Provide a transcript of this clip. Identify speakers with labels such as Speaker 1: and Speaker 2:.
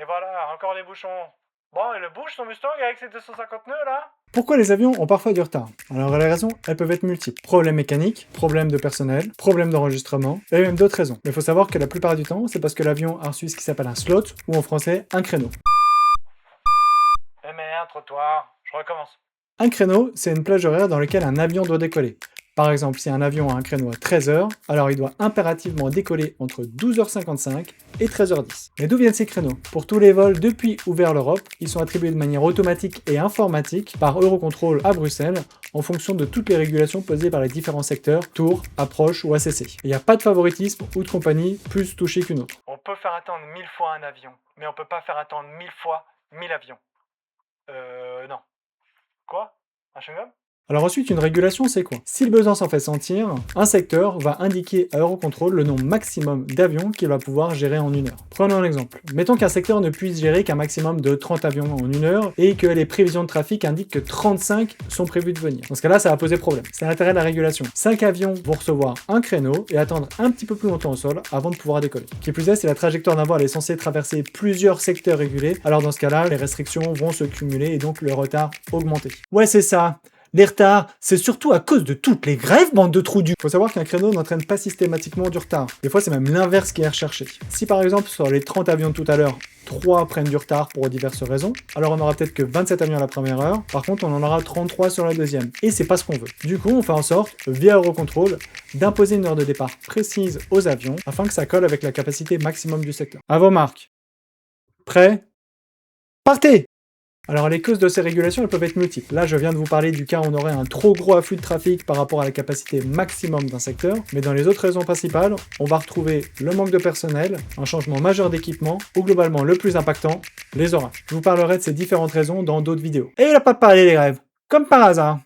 Speaker 1: Et voilà, encore des bouchons. Bon, et le bouge son Mustang avec ses 250 nœuds là?
Speaker 2: Pourquoi les avions ont parfois du retard? Alors les raisons, elles peuvent être multiples. Problèmes mécaniques, problèmes de personnel, problèmes d'enregistrement, et même d'autres raisons. Mais il faut savoir que la plupart du temps, c'est parce que l'avion a reçu ce qui s'appelle un slot, ou en français, un créneau.
Speaker 1: Eh merde, trottoir, je recommence.
Speaker 2: Un créneau, c'est une plage horaire dans laquelle un avion doit décoller. Par exemple, si un avion a un créneau à 13h, alors il doit impérativement décoller entre 12h55 et 13h10. Mais d'où viennent ces créneaux? Pour tous les vols depuis ou vers l'Europe, ils sont attribués de manière automatique et informatique par Eurocontrol à Bruxelles, en fonction de toutes les régulations posées par les différents secteurs, tours, approches ou ACC. Il n'y a pas de favoritisme ou de compagnie plus touchée qu'une autre.
Speaker 1: On peut faire attendre 1000 fois un avion, mais on peut pas faire attendre 1000 fois 1000 avions. Non. Quoi? Un chewing-gum?
Speaker 2: Alors ensuite, une régulation, c'est quoi? Si le besoin s'en fait sentir, un secteur va indiquer à Eurocontrol le nombre maximum d'avions qu'il va pouvoir gérer en une heure. Prenons un exemple. Mettons qu'un secteur ne puisse gérer qu'un maximum de 30 avions en une heure et que les prévisions de trafic indiquent que 35 sont prévus de venir. Dans ce cas-là, ça va poser problème. C'est l'intérêt de la régulation. 5 avions vont recevoir un créneau et attendre un petit peu plus longtemps au sol avant de pouvoir décoller. Qui plus est, si la trajectoire d'un vol est censée traverser plusieurs secteurs régulés, alors dans ce cas-là, les restrictions vont se cumuler et donc le retard augmenter. Ouais, c'est ça. Les retards, c'est surtout à cause de toutes les grèves, bande de trous du... Faut savoir qu'un créneau n'entraîne pas systématiquement du retard. Des fois, c'est même l'inverse qui est recherché. Si par exemple, sur les 30 avions de tout à l'heure, 3 prennent du retard pour diverses raisons, alors on aura peut-être que 27 avions à la première heure, par contre on en aura 33 sur la deuxième. Et c'est pas ce qu'on veut. Du coup, on fait en sorte, via Eurocontrol, d'imposer une heure de départ précise aux avions, afin que ça colle avec la capacité maximum du secteur. À vos marques. Prêts? Partez! Alors les causes de ces régulations, elles peuvent être multiples. Là, je viens de vous parler du cas où on aurait un trop gros afflux de trafic par rapport à la capacité maximum d'un secteur, mais dans les autres raisons principales, on va retrouver le manque de personnel, un changement majeur d'équipement, ou globalement le plus impactant, les orages. Je vous parlerai de ces différentes raisons dans d'autres vidéos. Et il n'a pas parlé des grèves, comme par hasard.